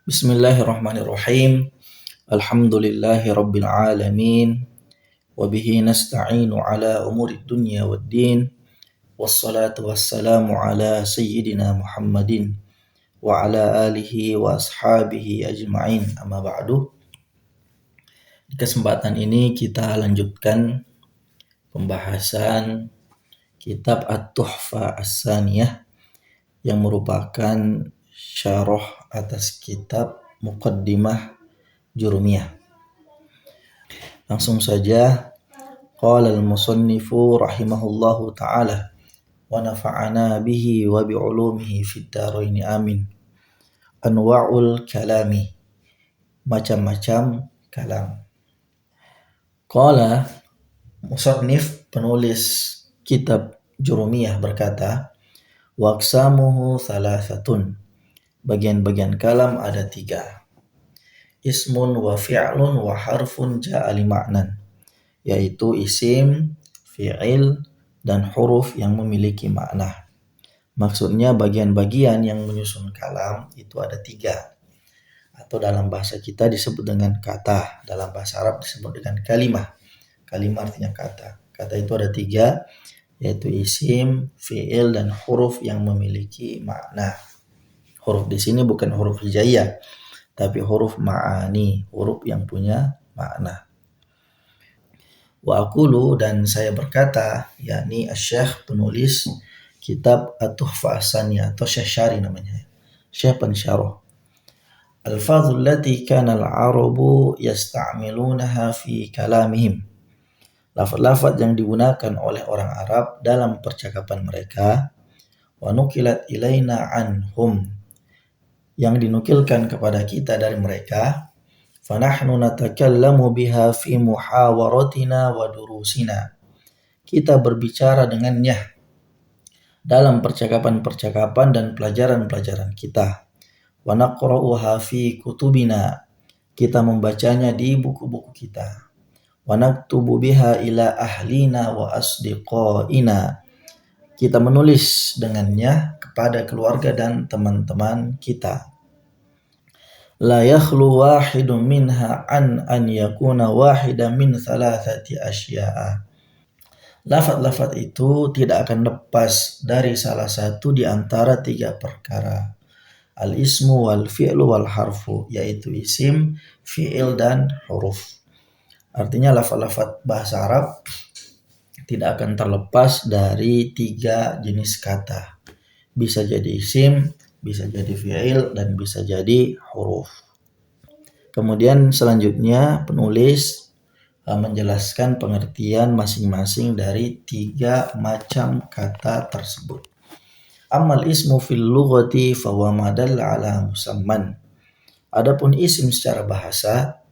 Bismillahirrahmanirrahim. Alhamdulillahi rabbil alamin. Wabihi nasta'inu ala umuri dunya waddin. Wassalatu wassalamu ala sayyidina Muhammadin wa ala alihi wa ashabihi ajma'in. Amma ba'du. Di kesempatan ini kita lanjutkan pembahasan kitab At-Tuhfa As-Saniyah yang merupakan syarah atas kitab Muqaddimah Jurumiyah. Langsung saja, qala al-musannifu rahimahullahu ta'ala wa nafa'ana bihi wa bi'ulumihi fid dharain amin. Anwa'ul kalami, macam-macam kalam. Qala musannif, penulis kitab Jurumiyah, berkata, waqsamuhu thalathatun, bagian-bagian kalam ada 3. Ismun wa fi'lun wa harfun ja'ali ma'nan, yaitu isim, fi'il, dan huruf yang memiliki makna. Maksudnya bagian-bagian yang menyusun kalam itu ada 3. Atau dalam bahasa kita disebut dengan kata, dalam bahasa Arab disebut dengan kalimah. Kalimah artinya kata. Kata itu ada 3, yaitu isim, fi'il, dan huruf yang memiliki makna. Huruf di sini bukan huruf hijaiyah, tapi huruf ma'ani, huruf yang punya makna. Wa aqulu, dan saya berkata, yakni asy-syekh penulis kitab At-Tuhfa As-Saniyah atau Syekh Syari namanya, Syekh pensyarah. Al-fadhul lati kana al-arabu yasta'milunaha fi kalamihim, lafaz-lafaz yang digunakan oleh orang Arab dalam percakapan mereka. Wa nukilat ilaina anhum, yang dinukilkan kepada kita dari mereka. Fanahnu natakallamu biha fi muhawaratina wa durusina, kita berbicara dengannya dalam percakapan-percakapan dan pelajaran-pelajaran kita. Wa naqra'uha fi kutubina, kita membacanya di buku-buku kita. Wa naktubu biha ila ahlina wa asdiqaina, kita menulis dengannya kepada keluarga dan teman-teman kita. La yakhlu wahidun minha an yakuna wahidan min thalathati asya'a, lafaz-lafaz itu tidak akan lepas dari salah satu di antara 3 perkara. Al-ismu wal fi'lu wal harfu, yaitu isim, fi'il, dan huruf. Artinya lafaz-lafaz bahasa Arab tidak akan terlepas dari 3 jenis kata. Bisa jadi isim, bisa jadi fi'il, dan bisa jadi huruf. Kemudian selanjutnya penulis menjelaskan pengertian masing-masing dari 3 macam kata tersebut. Amal ismu fil lughati fa huwa ma dalla ala musamman, adapun isim secara bahasa,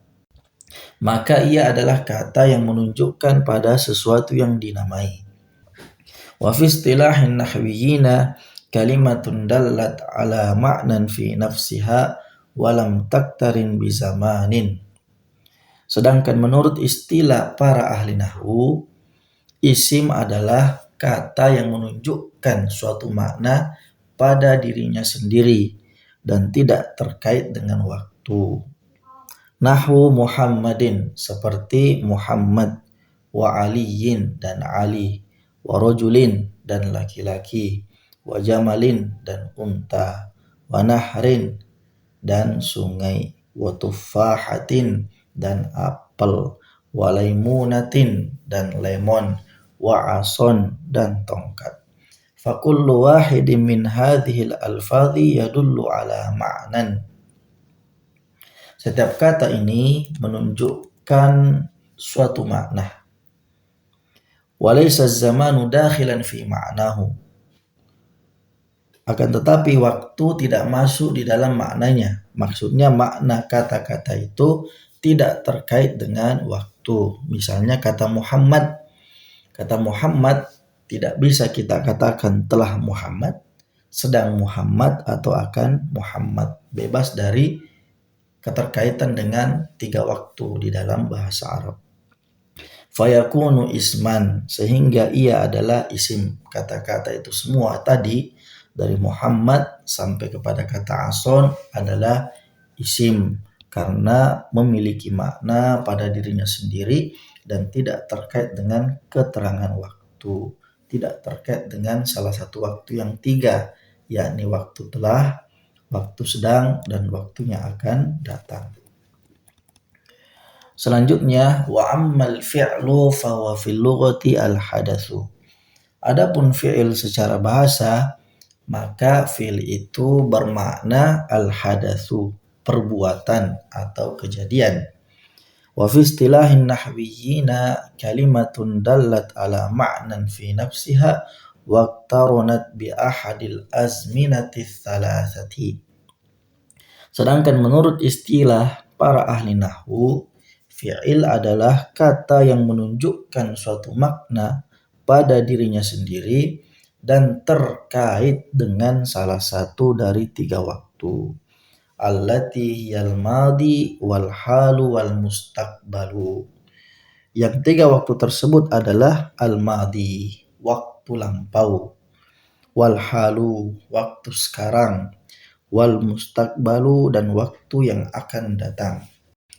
maka ia adalah kata yang menunjukkan pada sesuatu yang dinamai. Wa fi istilahin nahwiyina kalimatun dallat ala ma'nan fi nafsiha walam taktarin bizamanin. Sedangkan menurut istilah para ahli nahwu, isim adalah kata yang menunjukkan suatu makna pada dirinya sendiri dan tidak terkait dengan waktu. Nahwu Muhammadin, seperti Muhammad, wa aliyin, dan Ali, wa rajulin, dan laki-laki, wa jamalin, dan unta, wa nahrin, dan sungai, wa tuffahatin, dan apel, wa laimunatin, dan lemon, wa ason, dan tongkat. Fakullu wahidin min hadhil alfadhi yadullu ala ma'nan. Setiap kata ini menunjukkan suatu makna. Walaysa az-zamanu dakhilan fi ma'nahu, akan tetapi waktu tidak masuk di dalam maknanya. Maksudnya makna kata-kata itu tidak terkait dengan waktu. Misalnya kata Muhammad. Kata Muhammad tidak bisa kita katakan telah Muhammad, sedang Muhammad, atau akan Muhammad. Bebas dari keterkaitan dengan 3 waktu di dalam bahasa Arab. Fayakunu isman, sehingga ia adalah isim. Kata-kata itu semua tadi dari Muhammad sampai kepada kata ason adalah isim karena memiliki makna pada dirinya sendiri dan tidak terkait dengan keterangan waktu, tidak terkait dengan salah satu waktu yang tiga, yakni waktu telah, waktu sedang, dan waktunya akan datang. Selanjutnya, wa ammal fi'lu fa huwa fil lughati al hadatsu. Adapun fi'il secara bahasa, maka fi'il itu bermakna al hadatsu, perbuatan atau kejadian. Wa fi istilahin nahwiyina kalimatun dallat ala ma'nan fi nafsiha wa qaranat bi ahadil azminati thalathati. Sedangkan menurut istilah para ahli nahwu, fi'il adalah kata yang menunjukkan suatu makna pada dirinya sendiri dan terkait dengan salah satu dari tiga waktu. Allati hiyal madi wal halu wal mustaqbalu. Yang tiga waktu tersebut adalah al-madi, waktu lampau, wal halu, waktu sekarang, wal mustaqbalu, dan waktu yang akan datang.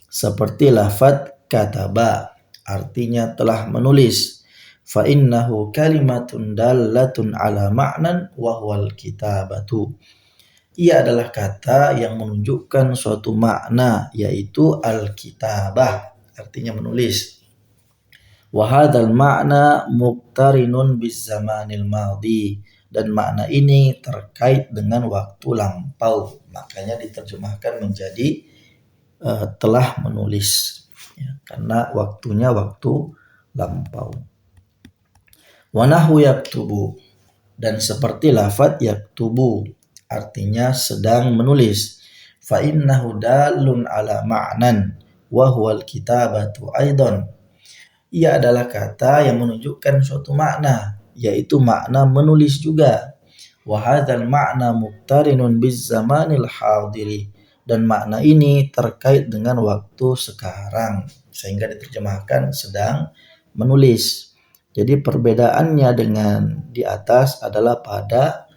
Seperti lafaz kataba, artinya telah menulis. Fa innahu kalimatun dallatun ala ma'nan wa huwal kitabatu. Ia adalah kata yang menunjukkan suatu makna, yaitu al-kitabah, artinya menulis. Wa hadzal ma'na muqtarinun biz zamanil madi, dan makna ini terkait dengan waktu lampau. Makanya diterjemahkan menjadi telah menulis, ya, karena waktunya waktu lampau. Wa nahwu yaktubu, dan seperti lafaz yaktubu, artinya sedang menulis. Fa innahu dalun ala ma'nan wa huwal kitabatu aidan. Ia adalah kata yang menunjukkan suatu makna, yaitu makna menulis juga. Wa hadzal ma'na muqtarinun biz zamanil hadiri, dan makna ini terkait dengan waktu sekarang, sehingga diterjemahkan sedang menulis. Jadi perbedaannya dengan di atas adalah pada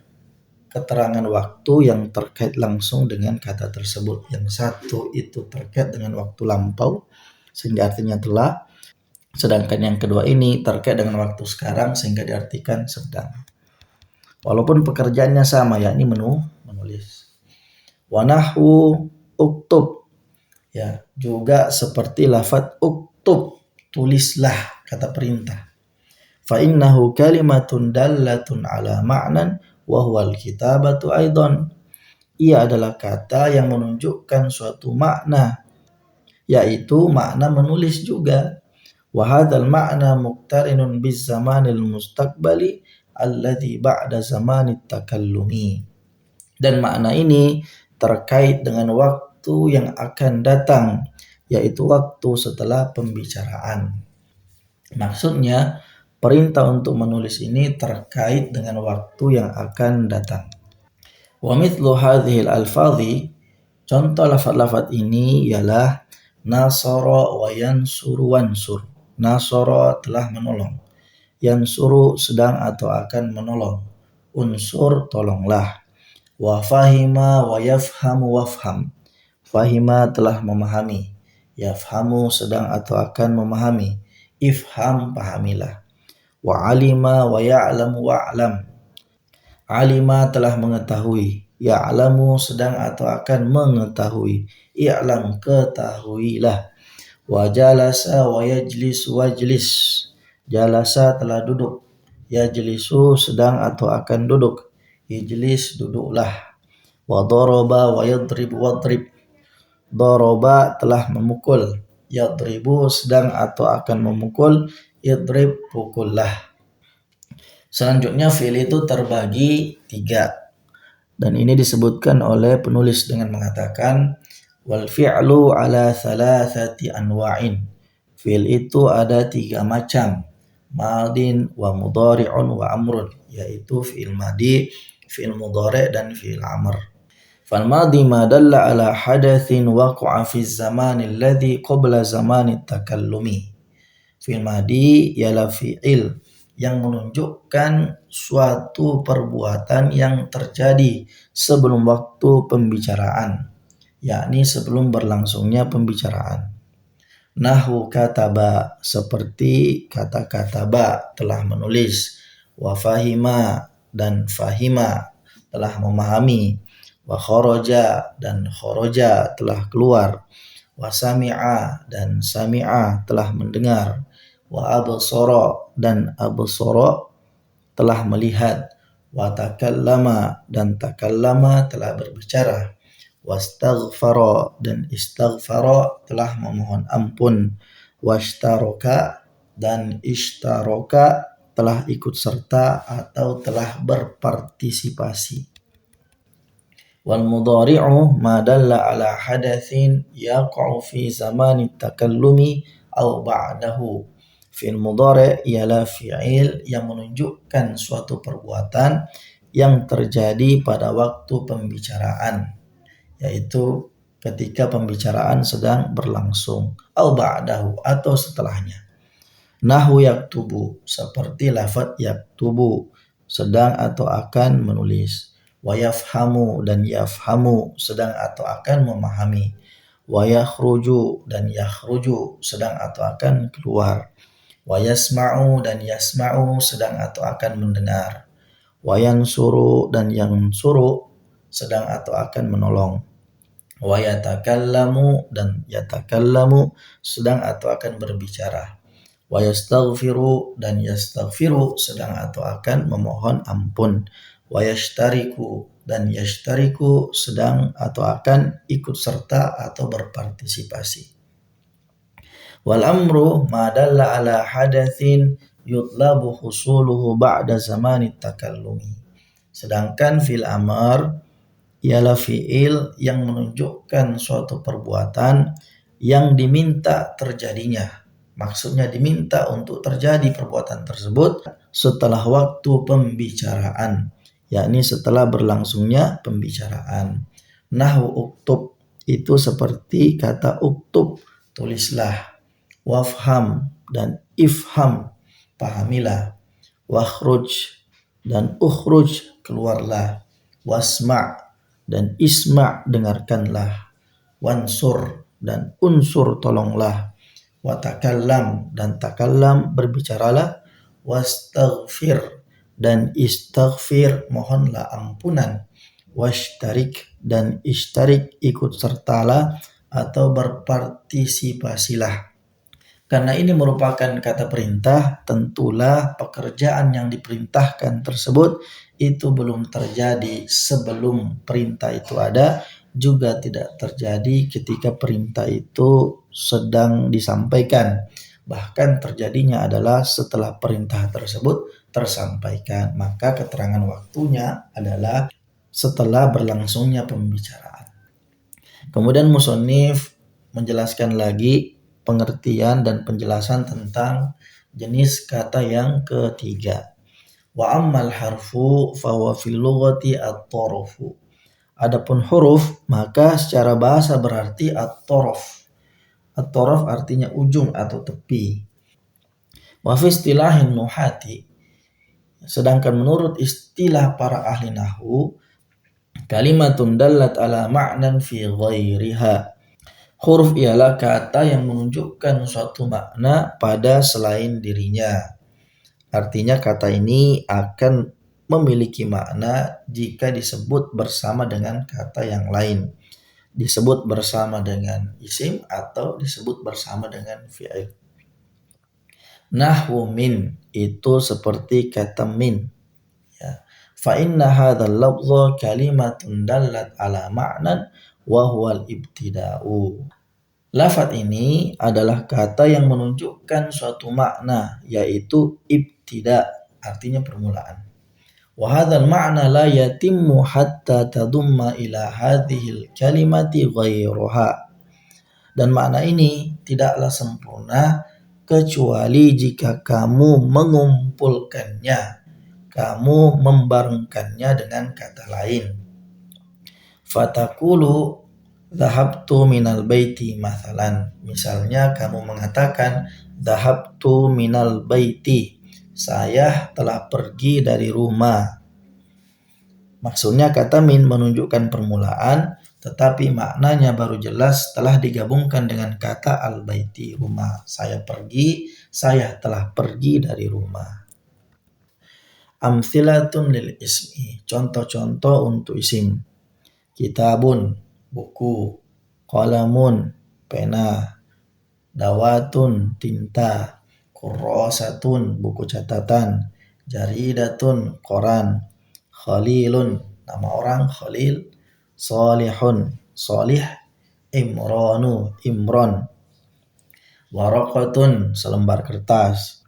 keterangan waktu yang terkait langsung dengan kata tersebut. Yang satu itu terkait dengan waktu lampau sehingga artinya telah, sedangkan yang kedua ini terkait dengan waktu sekarang sehingga diartikan sedang. Walaupun pekerjaannya sama, yakni menulis. Wa nahwu uktub, ya, juga seperti lafaz uktub, tulislah, kata perintah. Fa innahu kalimatun dallatun ala ma'nan wa huwal kitabatu aidan. Ia adalah kata yang menunjukkan suatu makna, yaitu makna menulis juga. Wa hadzal ma'na muqtarinun biz zamanil mustaqbali alladzi ba'da zamanit takallumi. Dan makna ini terkait dengan waktu yang akan datang, yaitu waktu setelah pembicaraan. Maksudnya, perintah untuk menulis ini terkait dengan waktu yang akan datang. Wa mithlu hadhil alfadhi, contoh lafaz-lafaz ini ialah nasara wa yansuru wansur. Nasara telah menolong, yansuru sedang atau akan menolong, unsur tolonglah. Wa fahima wa yafhamu wafham. Fahima telah memahami, yafhamu sedang atau akan memahami, ifham pahamilah. Wa alima wa ya'lamu wa'lam. Alima telah mengetahui, ya'lamu sedang atau akan mengetahui, i'lam ketahuilah. Wa jalasa wa yajlisu wajlis. Jalasa telah duduk, yajlisu sedang atau akan duduk, ijlis duduklah. Wa daraba wa yadribu wadrib. Daraba telah memukul, yadribu sedang atau akan memukul, idrib pukullah. Selanjutnya fi'il itu terbagi tiga, dan ini disebutkan oleh penulis dengan mengatakan wal fi'lu ala thalathati anwa'in. Fi'il itu ada tiga macam, madin wa mudhari'un wa amrun, yaitu fi'il madi, fi'il mudhari' dan fi'il amr. Fal madi ma dalla ala hadatsin waqa'a fi zamani alladhi qabla zamani takallumi. Fi'il madi ialah fi'il yang menunjukkan suatu perbuatan yang terjadi sebelum waktu pembicaraan, yakni sebelum berlangsungnya pembicaraan. Nahu kataba, seperti kata kataba, telah menulis. Wa fahima, dan fahima, telah memahami. Wa khoroja, dan khoroja, telah keluar. Wa sami'a, dan sami'a, telah mendengar. Wa absara, dan absara, telah melihat. Wa takallama, dan takallama, telah berbicara. Wastaghfara, dan istaghfara, telah memohon ampun. Washtaraka, dan ishtaraka, telah ikut serta atau telah berpartisipasi. Wal mudhari'u ma dalla ala hadatsin yaqa'u fi zamani takallumi aw ba'dahu. Fi'il mudhari' ialah fi'il yang menunjukkan suatu perbuatan yang terjadi pada waktu pembicaraan, yaitu ketika pembicaraan sedang berlangsung, au ba'dahu, atau setelahnya. Nahu yaktubu, seperti lafaz yaktubu, sedang atau akan menulis. Wa yafhamu, dan yafhamu, sedang atau akan memahami. Wa yakhruju, dan yakhruju, sedang atau akan keluar. Wa yasma'u, dan yasma'u, sedang atau akan mendengar. Wa yansuru, dan yansuru, sedang atau akan menolong. Wa yatakallamu, dan yatakallamu, sedang atau akan berbicara. Wa yastaghfiru, dan yastaghfiru, sedang atau akan memohon ampun. Wa yashtariku, dan yashtariku, sedang atau akan ikut serta atau berpartisipasi. Wal amru ma dalla ala hadatsin yutlabu husuluhu ba'da zamani takallumi. Sedangkan fil amar ialah fi'il yang menunjukkan suatu perbuatan yang diminta terjadinya. Maksudnya diminta untuk terjadi perbuatan tersebut setelah waktu pembicaraan, yakni setelah berlangsungnya pembicaraan. Nahwu uktub, itu seperti kata uktub, tulislah. Wafham, dan ifham, pahamilah. Wakhruj, dan ukhruj, keluarlah. Wasma', dan isma', dengarkanlah. Wansur, dan unsur, tolonglah. Watakallam, dan takallam, berbicaralah. Wastaghfir, dan istaghfir, mohonlah ampunan. Washtarik, dan ishtarik, ikut sertalah atau berpartisipasilah. Karena ini merupakan kata perintah, tentulah pekerjaan yang diperintahkan tersebut itu belum terjadi sebelum perintah itu ada, juga tidak terjadi ketika perintah itu sedang disampaikan. Bahkan terjadinya adalah setelah perintah tersebut tersampaikan. Maka keterangan waktunya adalah setelah berlangsungnya pembicaraan. Kemudian musannif menjelaskan lagi pengertian dan penjelasan tentang jenis kata yang ketiga. Wa ammal harfu fahuwa fil lughati at-tarafu. Adapun huruf maka secara bahasa berarti at-taraf. At-taraf artinya ujung atau tepi. Wa fi istilahin nuhati, sedangkan menurut istilah para ahli nahwu, kalimatun dallat ala ma'nan fi ghairiha. Huruf ialah kata yang menunjukkan suatu makna pada selain dirinya. Artinya kata ini akan memiliki makna jika disebut bersama dengan kata yang lain. Disebut bersama dengan isim atau disebut bersama dengan fi'il. Nahwu min, itu seperti kata min. Ya. Fa inna hadzal lafdha kalimatun dallat ala ma'nan wa huwal ibtida'u. Lafaz ini adalah kata yang menunjukkan suatu makna, yaitu ibtida, artinya permulaan. Wa hadzal ma'na la yatimmu hatta tadumma ila hadhil kalimati ghairuha. Dan makna ini tidaklah sempurna kecuali jika kamu mengumpulkannya, kamu membarengkannya dengan kata lain. Fatakulu dhahabtu minal baiti mathalan. Misalnya kamu mengatakan dhahabtu minal baiti, saya telah pergi dari rumah. Maksudnya kata min menunjukkan permulaan, tetapi maknanya baru jelas setelah digabungkan dengan kata al-baiti, rumah. Saya telah pergi dari rumah. Amthilatun lil ismi, contoh-contoh untuk isim. Kitabun, buku. Qalamun, pena. Dawatun, tinta. Kurrasatun, buku catatan. Jaridatun, koran. Khalilun, nama orang Khalil. Salihun, salih. Imranu, imron. Waraqatun, selembar kertas.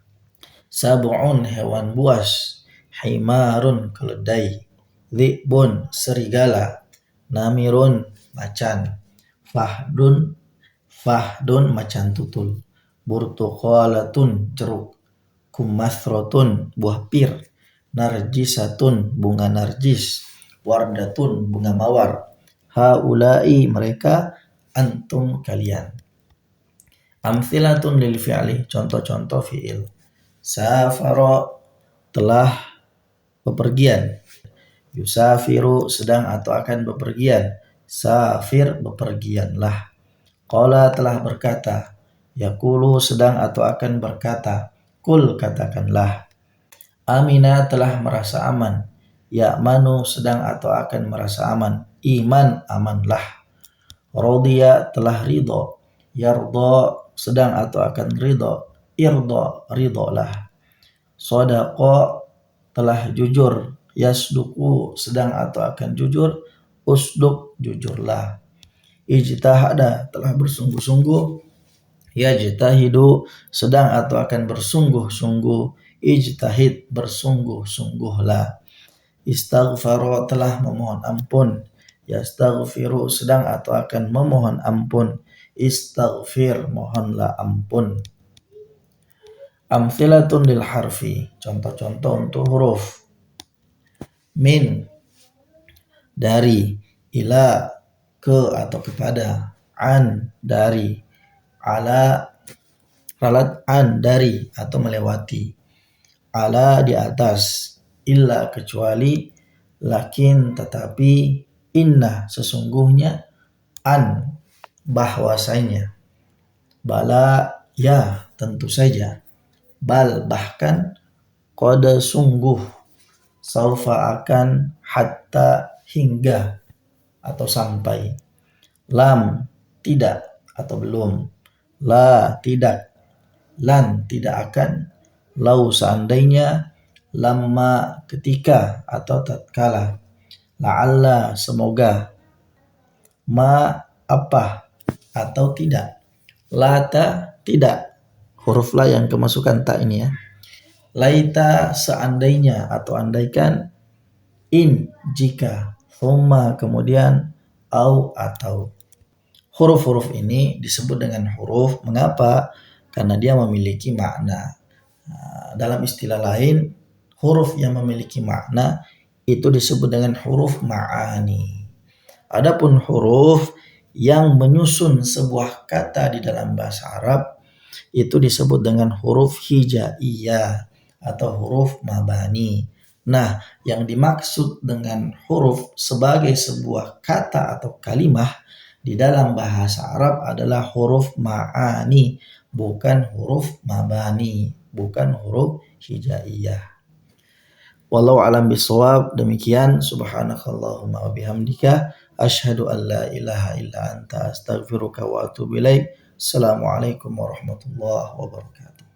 Sab'un, hewan buas. Himarun, keledai. Dhi'bun, serigala. Namirun, macan. Fahdun, macan tutul. Burtuqalatun, jeruk. Kumathrotun, buah pir. Narjisatun, bunga narjis. Wardatun, bunga mawar. Haulai, mereka. Antum, kalian. Amthilatun lil fi'li, contoh-contoh fi'il. Safaro, telah bepergian. Yusafiru, sedang atau akan bepergian. Safir, bepergianlah. Qala, telah berkata. Yaqulu, sedang atau akan berkata. Kul, katakanlah. Amina, telah merasa aman. Ya'manu, sedang atau akan merasa aman. Iman, amanlah. Rodiya, telah ridho. Yardha, sedang atau akan ridho. Irdha, ridholah. Sadaqa, telah jujur. Yasduku, sedang atau akan jujur. Usduk, jujurlah. Ijtahada, telah bersungguh-sungguh. Yajtahidu, sedang atau akan bersungguh-sungguh. Ijtahid, bersungguh-sungguhlah. Istaghfara, telah memohon ampun. Yastaghfiru, sedang atau akan memohon ampun. Istaghfir, mohonlah ampun. Amthilatun lil harfi, contoh-contoh untuk huruf. Min, dari. Ila, ke atau kepada. An, dari. Ala, ralat an, dari atau melewati. Ala, di atas. Illa, kecuali. Lakin, tetapi. Inna, sesungguhnya. An, bahwasanya. Bala, ya, tentu saja. Bal, bahkan. Qad, sungguh. Saufa, akan. Hatta, hingga atau sampai. Lam, tidak atau belum. La, tidak. Lan, tidak akan. Lau, seandainya. Lamma, ketika atau tatkala. La'alla, semoga. Ma, apa atau tidak. Lata, tidak. Huruf la yang kemasukan tak ini ya. Laita, seandainya atau andaikan. In, jika. Thumma, kemudian. Au, atau. Huruf-huruf ini disebut dengan huruf. Mengapa? Karena dia memiliki makna. Dalam istilah lain, huruf yang memiliki makna itu disebut dengan huruf ma'ani. Adapun huruf yang menyusun sebuah kata di dalam bahasa Arab itu disebut dengan huruf hijaiyah atau huruf mabani. Nah, yang dimaksud dengan huruf sebagai sebuah kata atau kalimah di dalam bahasa Arab adalah huruf ma'ani, bukan huruf mabani, bukan huruf hijaiyah. Wallahu alam bisawab. Demikian, subhanakallahumma wa bihamdika asyhadu an la ilaha illa anta astaghfiruka wa atubu ilaik. Assalamualaikum warahmatullahi wabarakatuh.